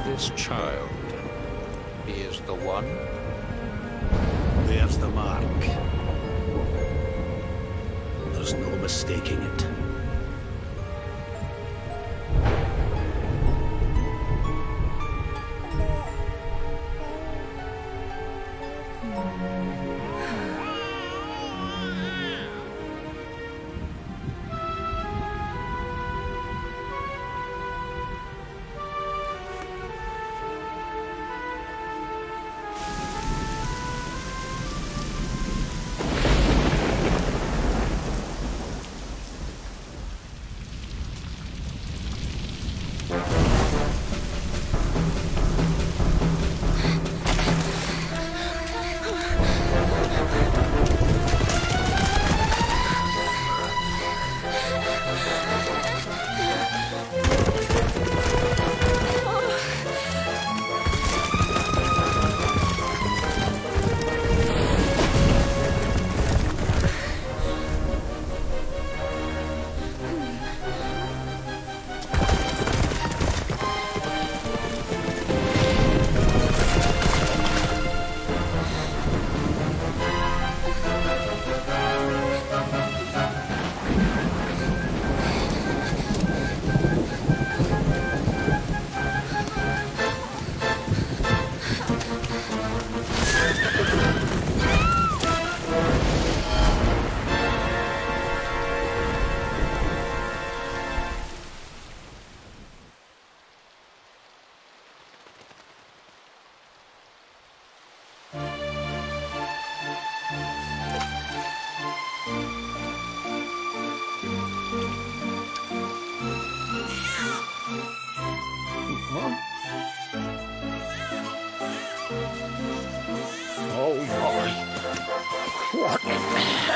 This child, he is the one? There's the mark. There's no mistaking it.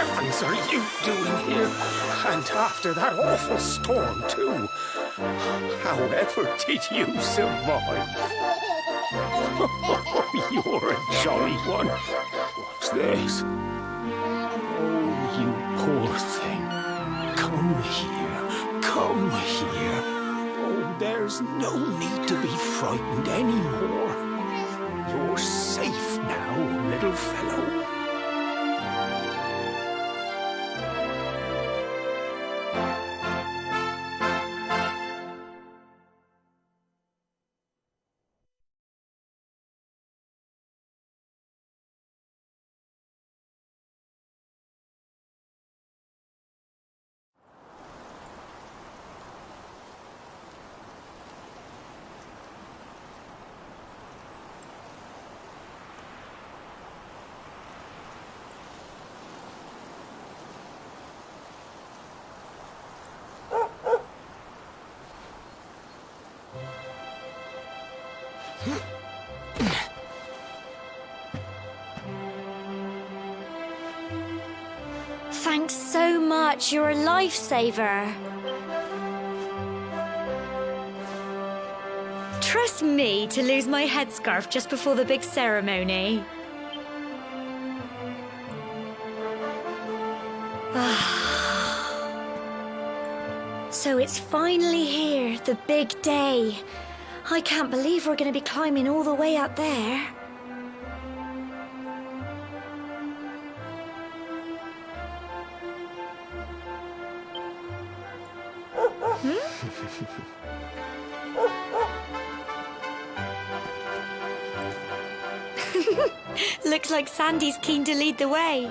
heavens are you doing here? And after that awful storm, too. However did you survive? You're a jolly one. What's this? Oh, you poor thing. Come here. Come here. Oh, there's no need to be frightened anymore. You're safe now, little fellow. Thanks so much. You're a lifesaver. Trust me to lose my headscarf just before the big ceremony. So it's finally here, the big day. I can't believe we're going to be climbing all the way up there. Looks like Sandy's keen to lead the way.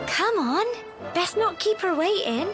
Come on, best not keep her waiting.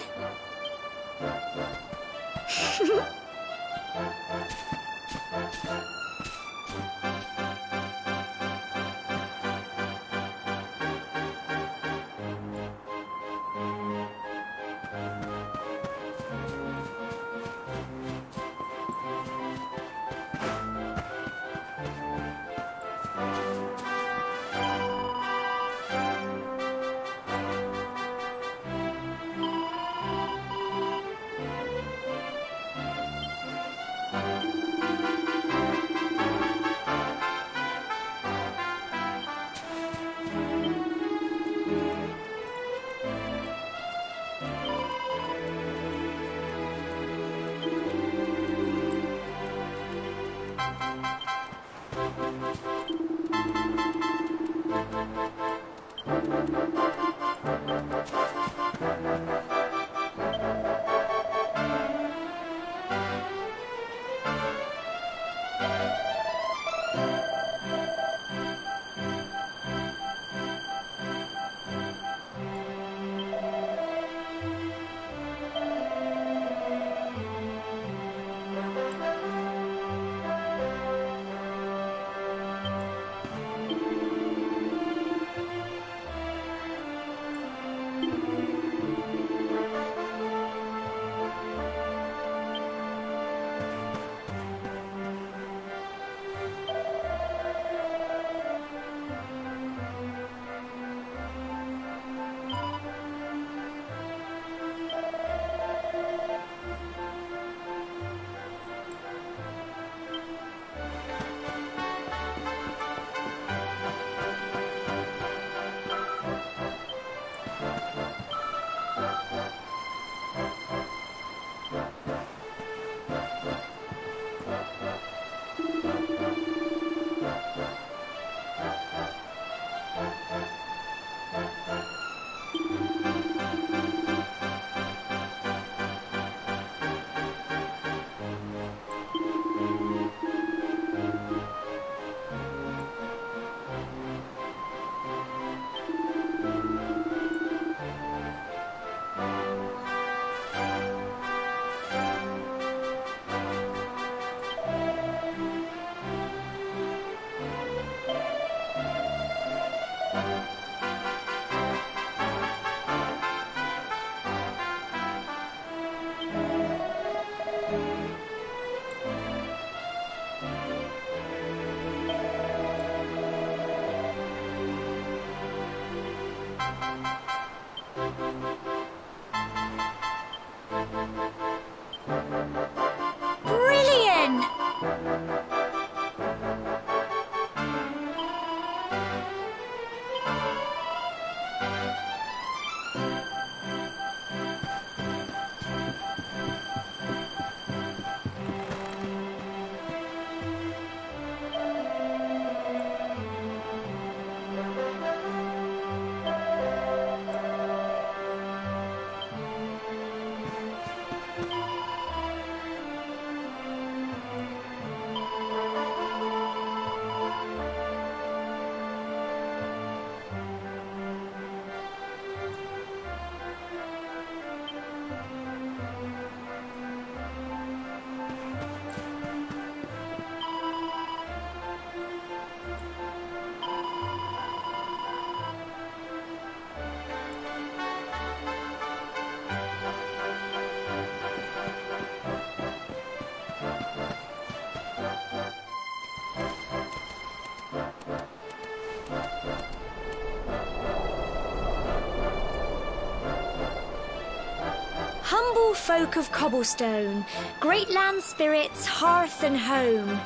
Humble folk of cobblestone, great land spirits, hearth and home.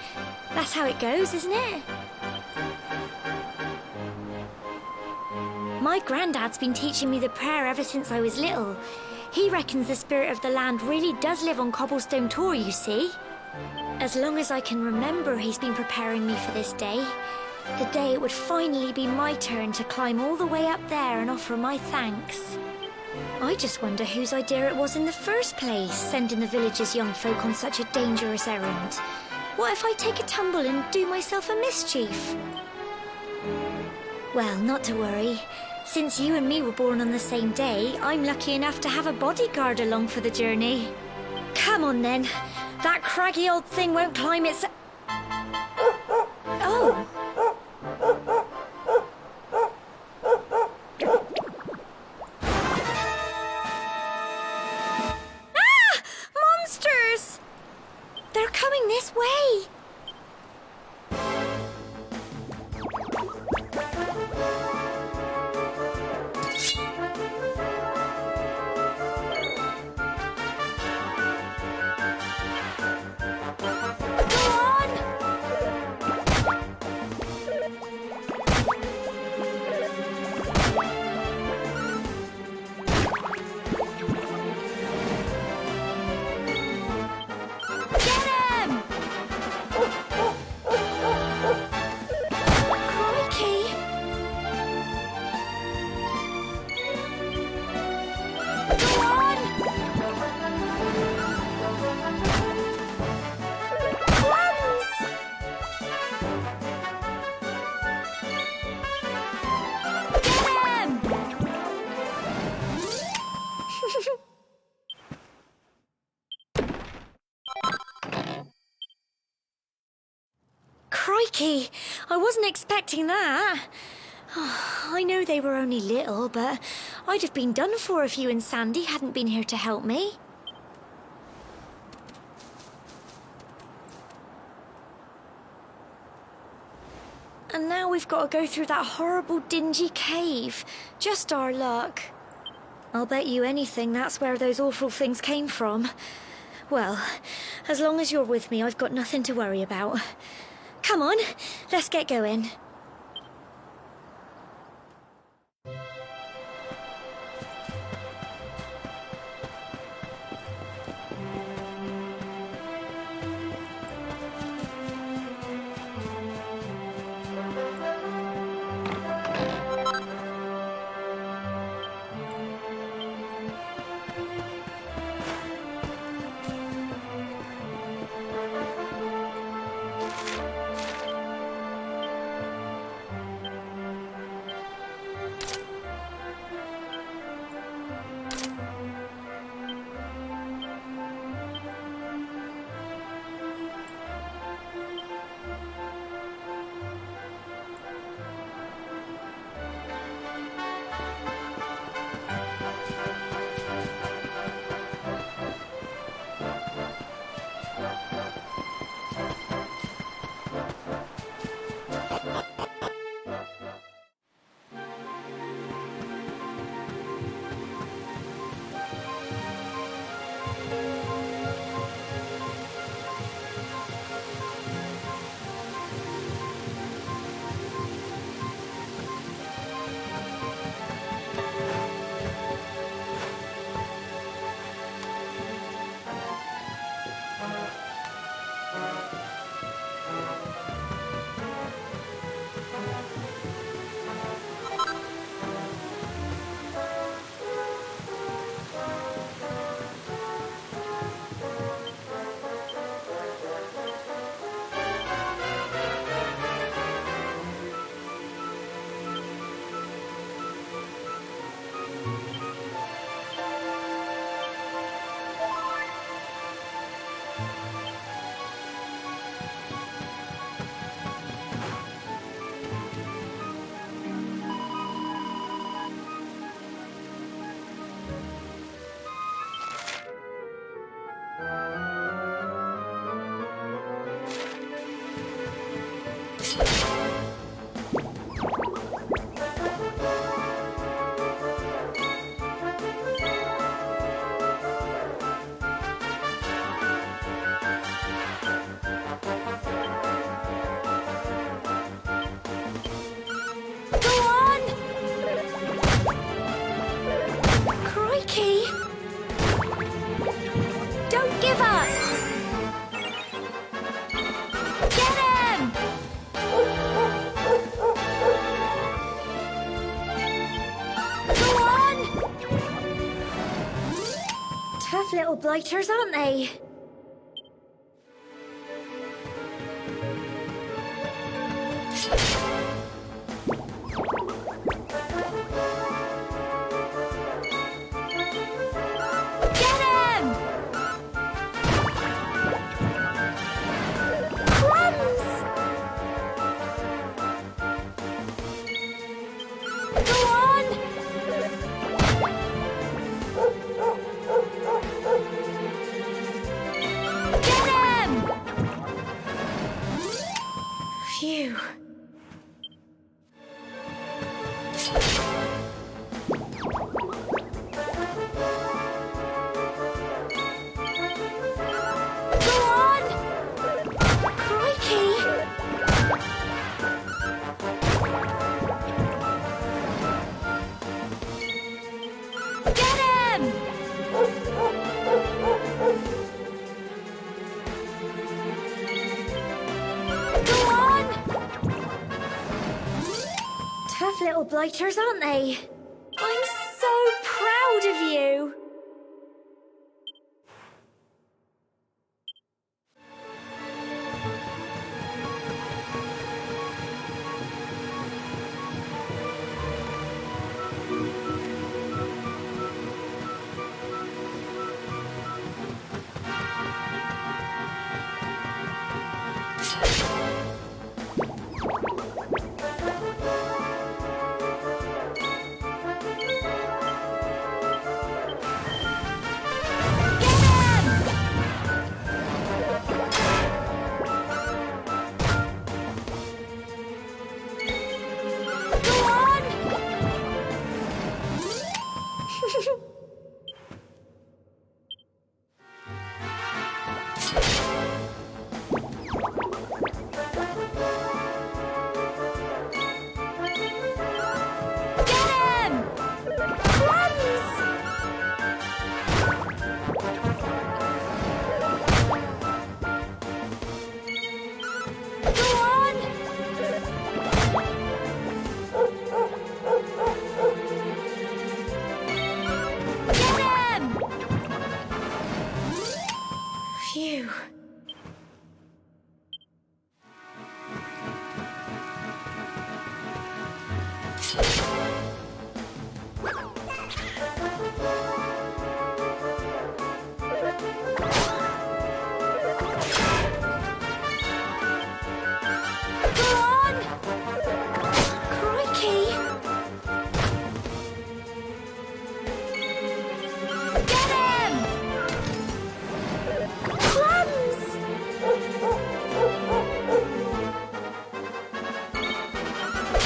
That's how it goes, isn't it? My granddad's been teaching me the prayer ever since I was little. He reckons the spirit of the land really does live on Cobblestone Tor, you see. As long as I can remember, he's been preparing me for this day. The day it would finally be my turn to climb all the way up there and offer my thanks. I just wonder whose idea it was in the first place, sending the village's young folk on such a dangerous errand. What if I take a tumble and do myself a mischief? Well, not to worry. Since you and me were born on the same day, I'm lucky enough to have a bodyguard along for the journey. Come on then. That craggy old thing won't climb its... Oh! Ah! Monsters! They're coming this way! Crikey, I wasn't expecting that. Oh, I know they were only little, but I'd have been done for if you and Sandy hadn't been here to help me. And now we've got to go through that horrible dingy cave. Just our luck. I'll bet you anything that's where those awful things came from. Well, as long as you're with me, I've got nothing to worry about. Come on, let's get going. Tough little blighters, aren't they? Get him! Crumbs! Go on! Get him! Phew. Go on! Crikey! Get him! Go on! Tough little blighters, aren't they? I'm so proud of you! Go on! Get him! Crumbs! Go on! Get him! Phew. Go on! Crikey! Get him! Crumbs!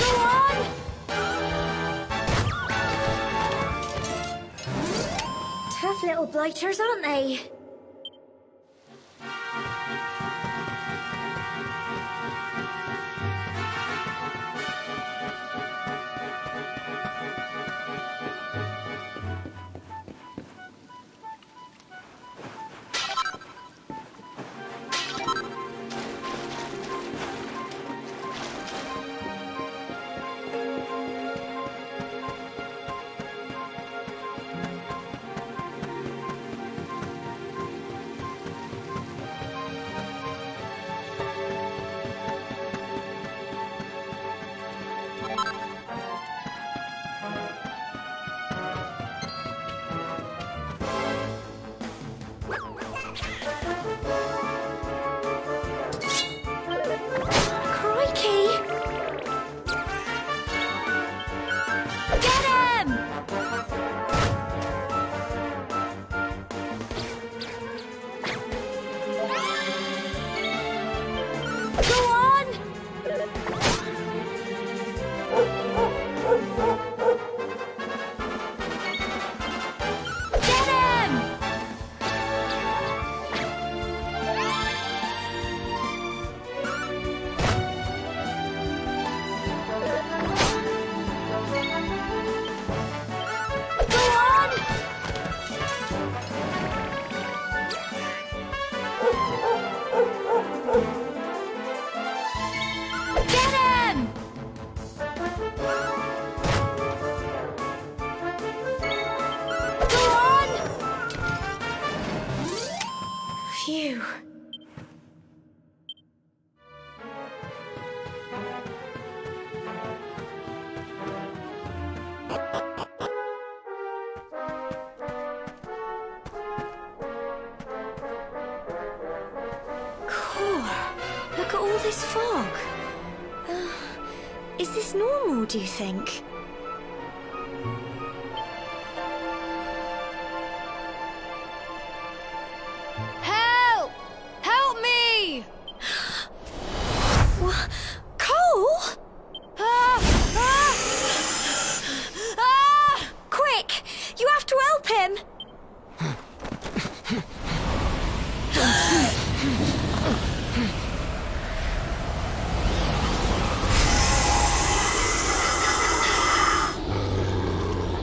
Go on! Tough little blighters, aren't they? you. Look at all this fog. Is this normal, do you think? Help! Help me! What? Cole? Quick! You have to help him!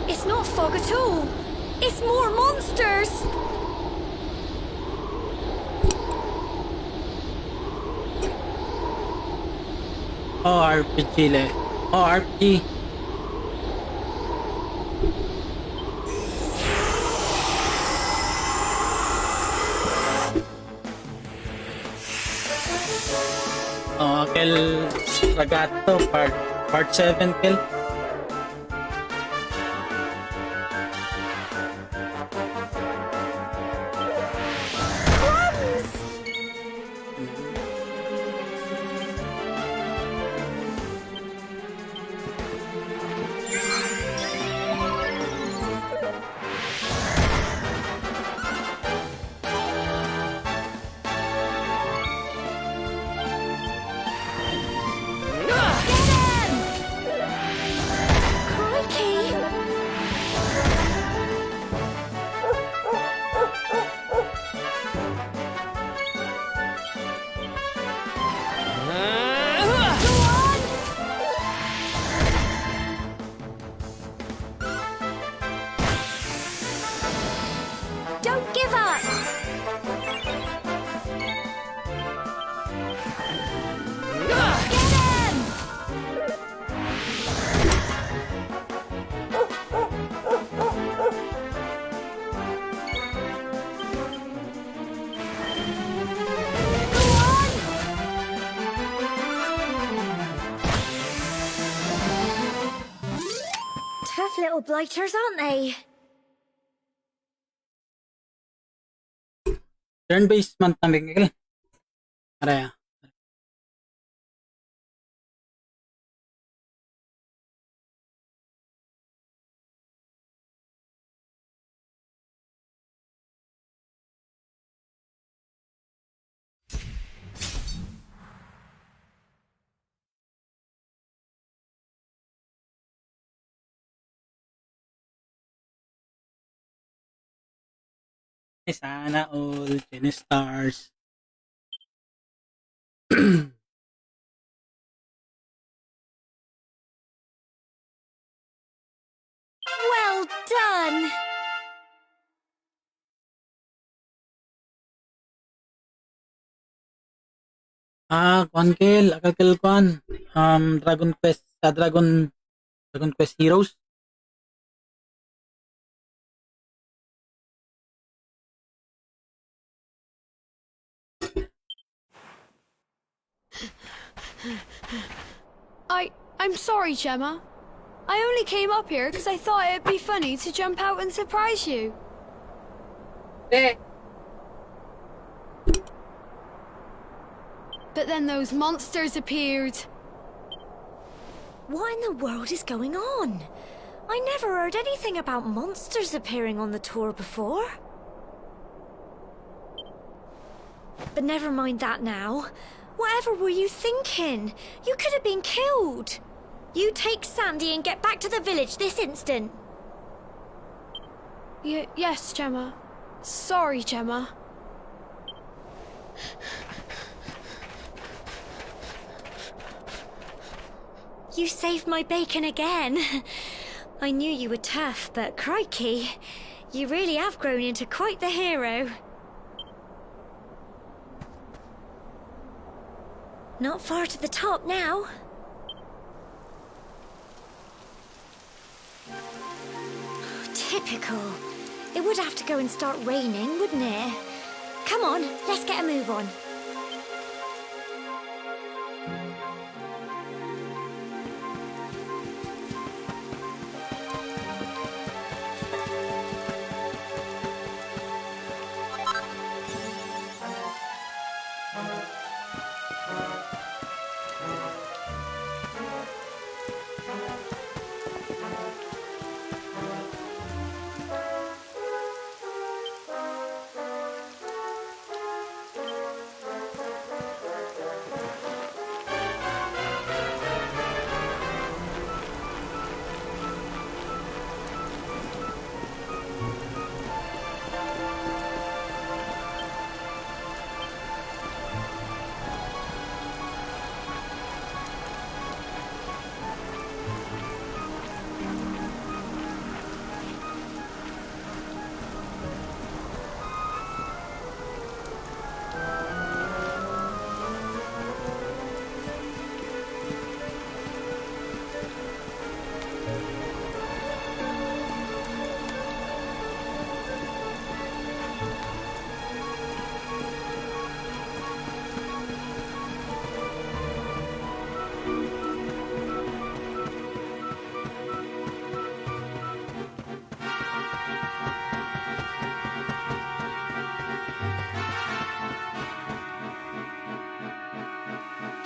It's not fog at all. It's more monsters. Oh, RPG le. Oh, RPG. Oh, kill Ragato, part 7 kill. Don't give up! Get him! Go on! Tough little blighters, aren't they? Turn-based man taming kill. Araya. Sana all 10 stars. Well done! Kwan kill, akal kill kwan. Dragon Quest, Dragon Quest Heroes. I'm sorry, Gemma. I only came up here because I thought it'd be funny to jump out and surprise you. But then those monsters appeared. What in the world is going on? I never heard anything about monsters appearing on the tour before. But never mind that now. Whatever were you thinking? You could have been killed. You take Sandy and get back to the village this instant. Yes, Gemma. Sorry, Gemma. You saved my bacon again. I knew you were tough, but crikey, you really have grown into quite the hero. Not far to the top now. Typical. It would have to go and start raining, wouldn't it? Come on, let's get a move on.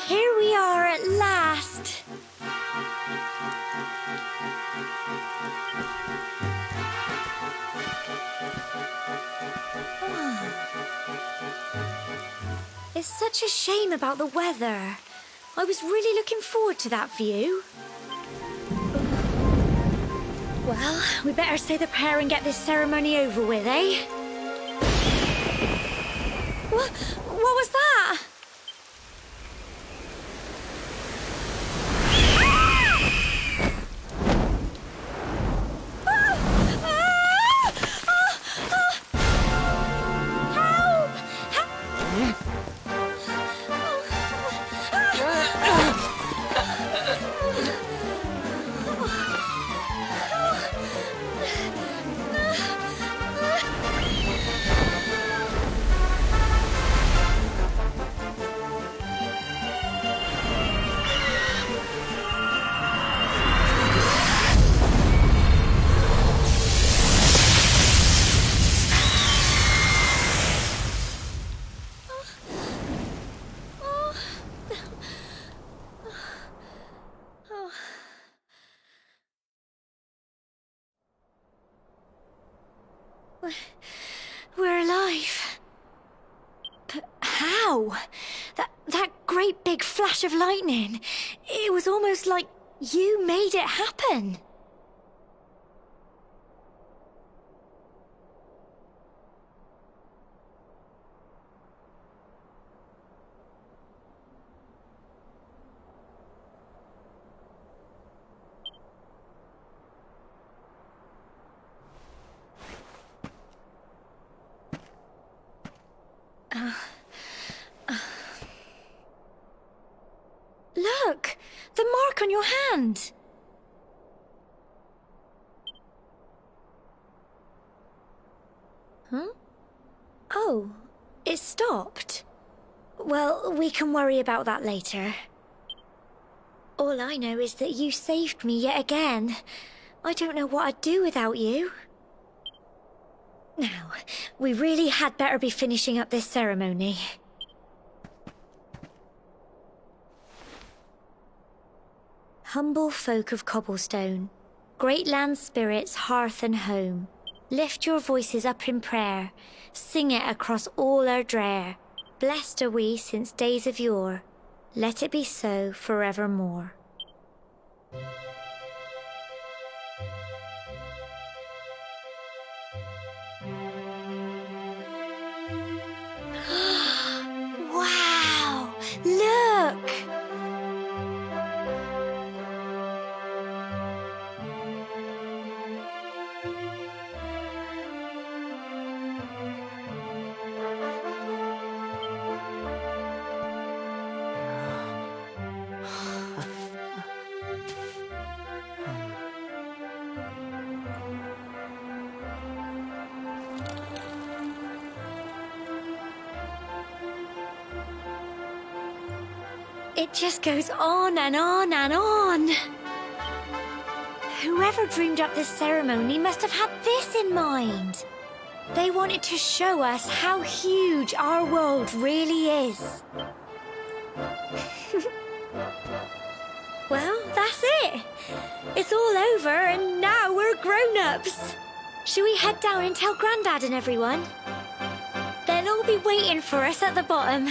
Here we are at last. It's such a shame about the weather. I was really looking forward to that view. Well, we better say the prayer and get this ceremony over with, eh? What was that? We're alive. But how? That great big flash of lightning. It was almost like you made it happen. Look! The mark on your hand! Huh? Oh, it stopped. Well, we can worry about that later. All I know is that you saved me yet again. I don't know what I'd do without you. Now, we really had better be finishing up this ceremony. Humble folk of Cobblestone, great land spirits, hearth and home, lift your voices up in prayer, sing it across all our drear. Blessed are we since days of yore, let it be so forevermore. Wow! Look! It just goes on and on and on. Whoever dreamed up this ceremony must have had this in mind. They wanted to show us how huge our world really is. Well, that's it. It's all over and now we're grown-ups. Shall we head down and tell Grandad and everyone? They'll all be waiting for us at the bottom.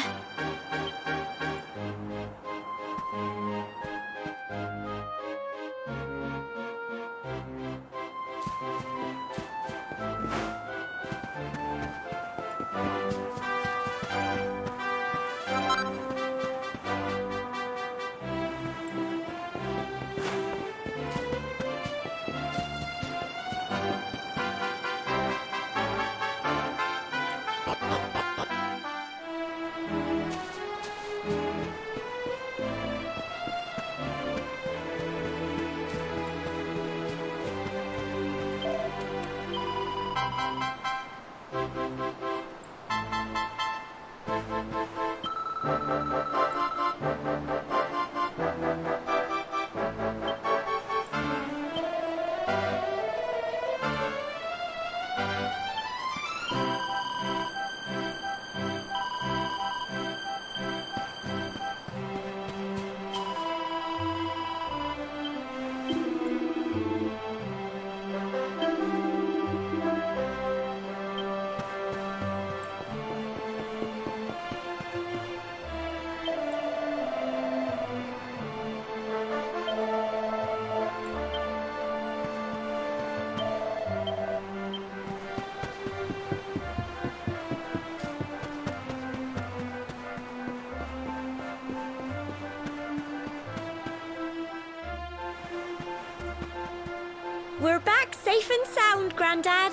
We're back safe and sound, Grandad.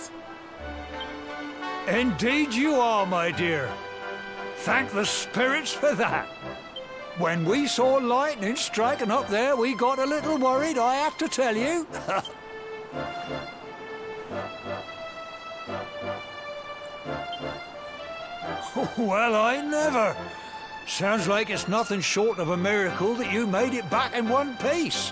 Indeed you are, my dear. Thank the spirits for that. When we saw lightning striking up there, we got a little worried, I have to tell you. Well, I never. Sounds like it's nothing short of a miracle that you made it back in one piece.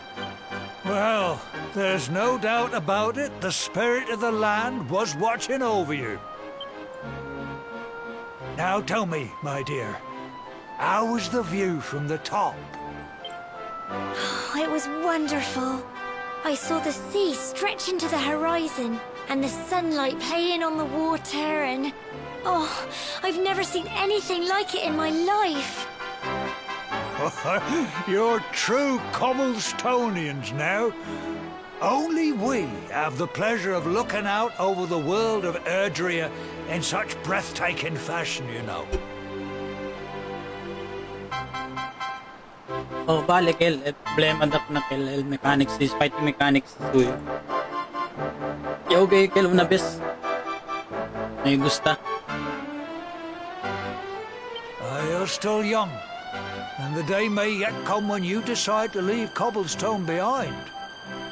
Well, there's no doubt about it, the spirit of the land was watching over you. Now tell me, my dear, how was the view from the top? It was wonderful. I saw the sea stretch into the horizon and the sunlight playing on the water and... Oh, I've never seen anything like it in my life. You're true Cobblestonians now. Only we have the pleasure of looking out over the world of Erdrea in such breathtaking fashion, you know. Oh, balik el problema dak na el mechanics is fighting mechanics is yo okay kel una vez may gusta. You're still young, and the day may yet come when you decide to leave Cobblestone behind.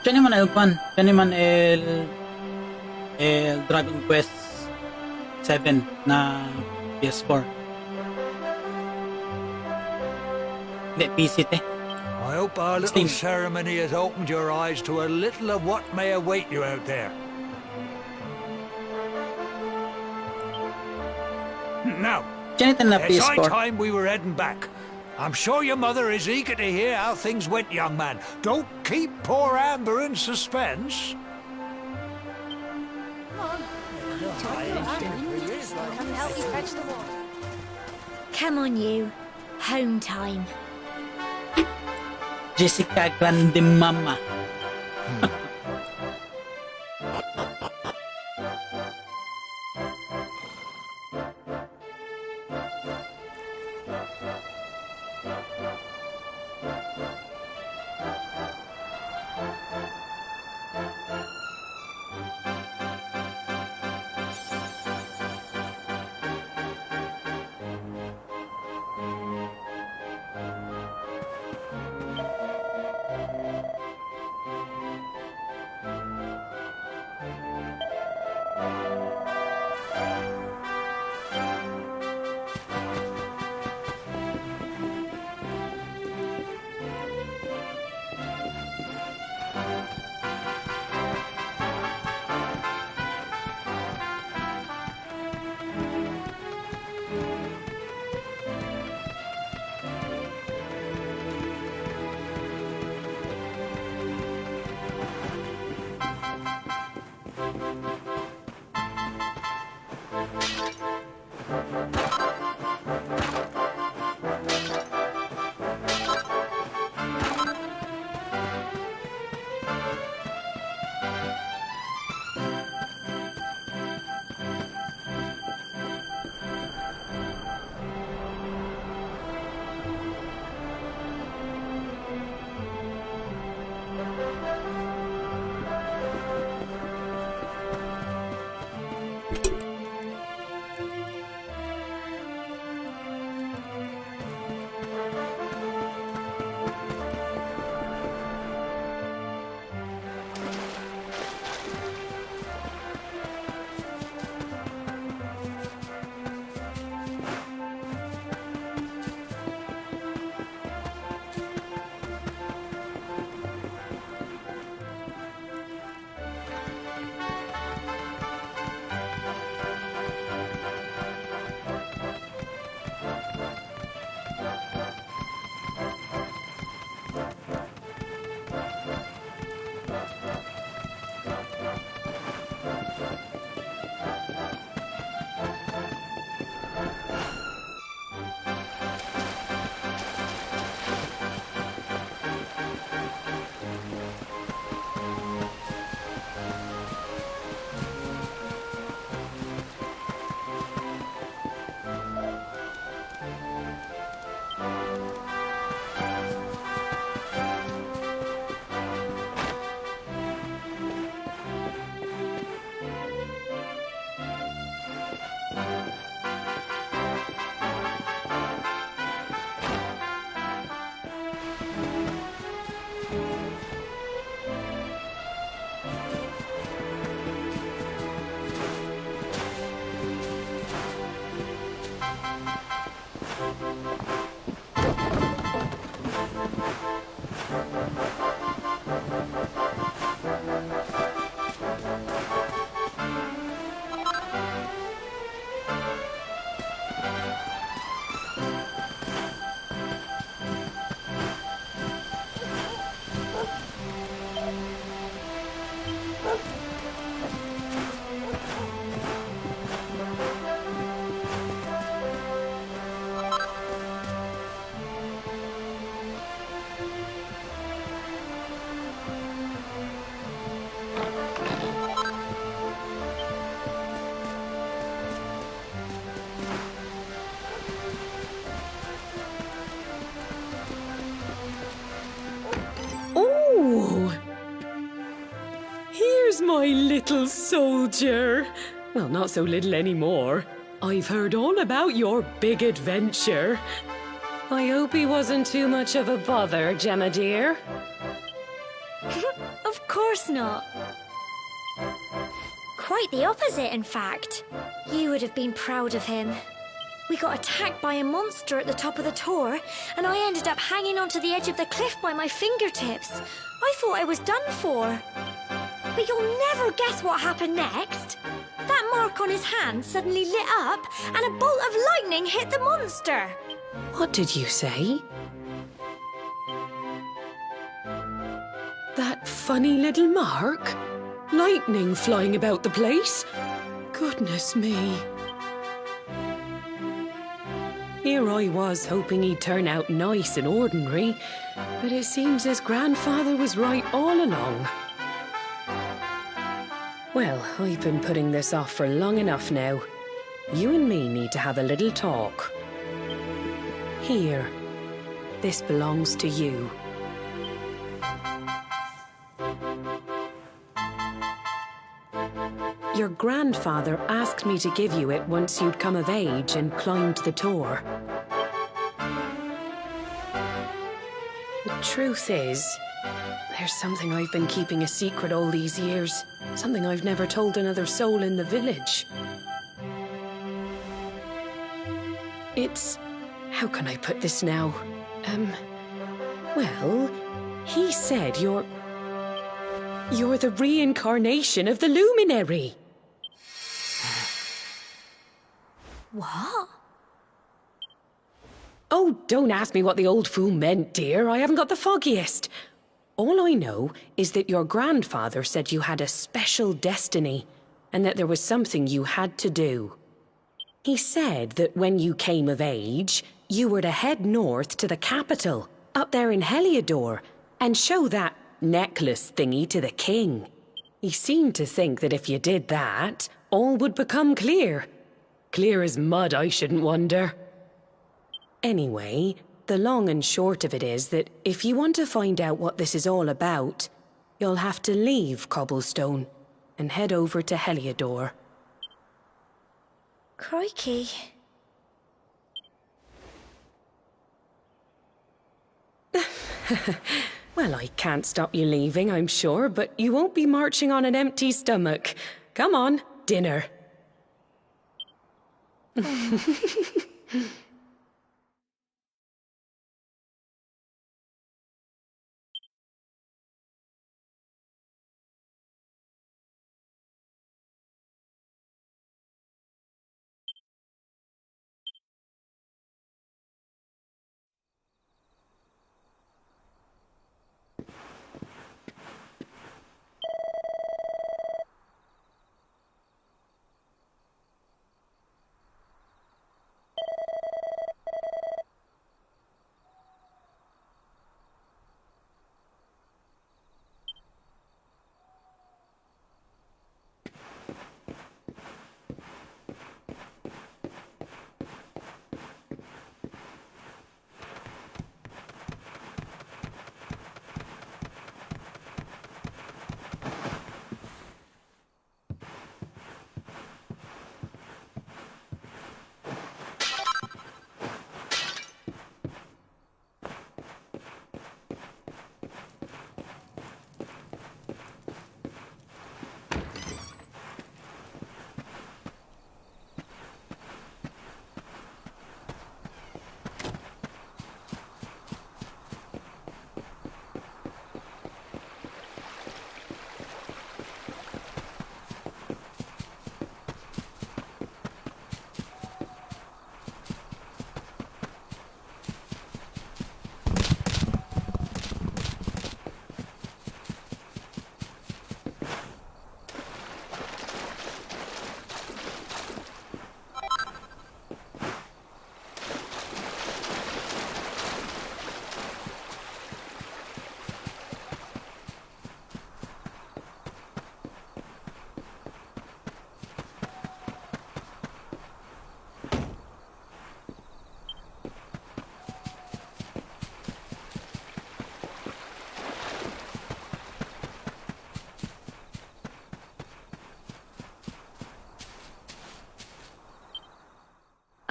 Siya naman el Dragon Quest 7 na PS4. Hindi, PC te. I hope our little Steam. ceremony has opened your eyes to a little of what may await you out there. Now, Siya na it's high PS4. time we were heading back. I'm sure your mother is eager to hear how things went, young man. Don't keep poor Amber in suspense. Come on, you. Home time. Jessica Grande Mama. little soldier. Well, not so little anymore. I've heard all about your big adventure. I hope he wasn't too much of a bother, Gemma dear. Of course not. Quite the opposite, in fact. You would have been proud of him. We got attacked by a monster at the top of the tor, and I ended up hanging onto the edge of the cliff by my fingertips. I thought I was done for. But you'll never guess what happened next. That mark on his hand suddenly lit up, and a bolt of lightning hit the monster. What did you say? That funny little mark? Lightning flying about the place? Goodness me. Here I was hoping he'd turn out nice and ordinary, but it seems his grandfather was right all along. Well, I've been putting this off for long enough now. You and me need to have a little talk. Here, this belongs to you. Your grandfather asked me to give you it once you'd come of age and climbed the tor. The truth is, there's something I've been keeping a secret all these years. Something I've never told another soul in the village. It's... how can I put this now? Well, he said you're the reincarnation of the luminary. What? Oh, don't ask me what the old fool meant, dear. I haven't got the foggiest. All I know is that your grandfather said you had a special destiny, and that there was something you had to do. He said that when you came of age, you were to head north to the capital, up there in Heliodor, and show that necklace thingy to the king. He seemed to think that if you did that, all would become clear. Clear as mud, I shouldn't wonder. Anyway, the long and short of it is that if you want to find out what this is all about, you'll have to leave Cobblestone and head over to Heliodor. Crikey. Well, I can't stop you leaving, I'm sure, but you won't be marching on an empty stomach. Come on, dinner.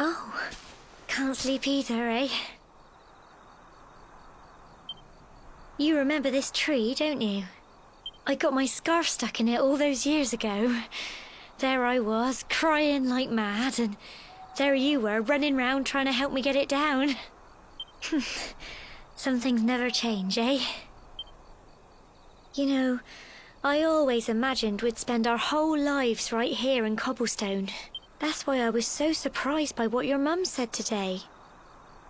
Oh, can't sleep either, eh? You remember this tree, don't you? I got my scarf stuck in it all those years ago. There I was, crying like mad, and there you were, running round trying to help me get it down. Some things never change, eh? You know, I always imagined we'd spend our whole lives right here in Cobblestone. That's why I was so surprised by what your mum said today.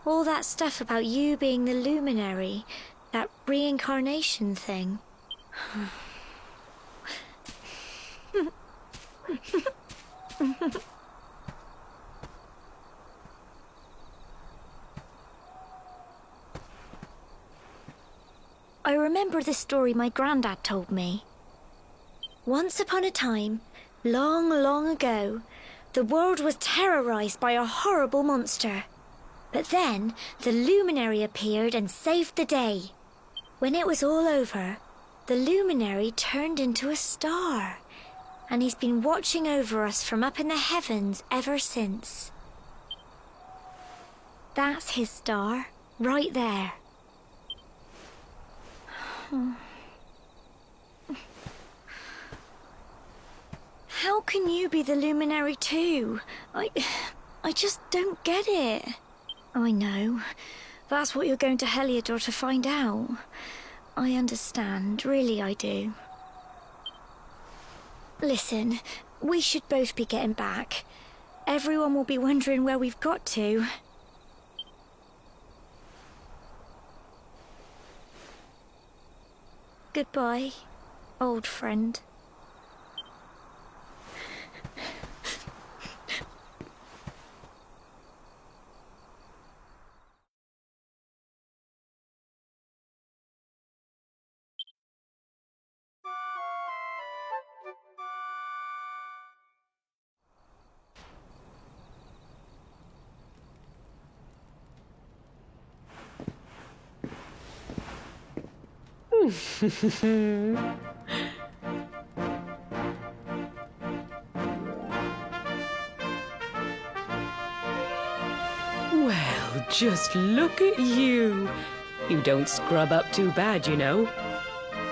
All that stuff about you being the luminary, that reincarnation thing. I remember the story my granddad told me. Once upon a time, long, long ago, the world was terrorized by a horrible monster. But then, the luminary appeared and saved the day. When it was all over, the luminary turned into a star. And he's been watching over us from up in the heavens ever since. That's his star, right there. How can you be the luminary too? I just don't get it. I know. That's what you're going to Heliodor to find out. I understand, really I do. Listen, we should both be getting back. Everyone will be wondering where we've got to. Goodbye, old friend. Well, just look at you. You don't scrub up too bad, you know.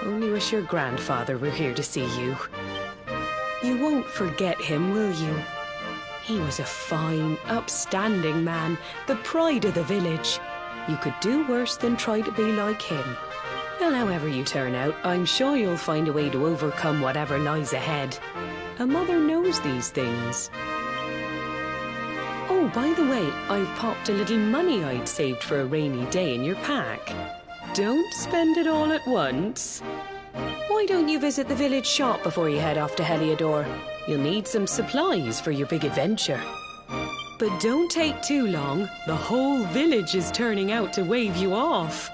Only wish your grandfather were here to see you. You won't forget him, will you? He was a fine, upstanding man, the pride of the village. You could do worse than try to be like him. Well, however you turn out, I'm sure you'll find a way to overcome whatever lies ahead. A mother knows these things. Oh, by the way, I've popped a little money I'd saved for a rainy day in your pack. Don't spend it all at once. Why don't you visit the village shop before you head off to Heliodor? You'll need some supplies for your big adventure. But don't take too long. The whole village is turning out to wave you off.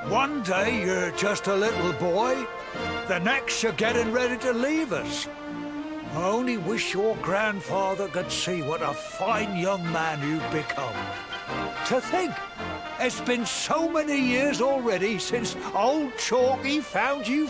One day you're just a little boy, the next you're getting ready to leave us. I only wish your grandfather could see what a fine young man you've become. To think, it's been so many years already since old Chalky found you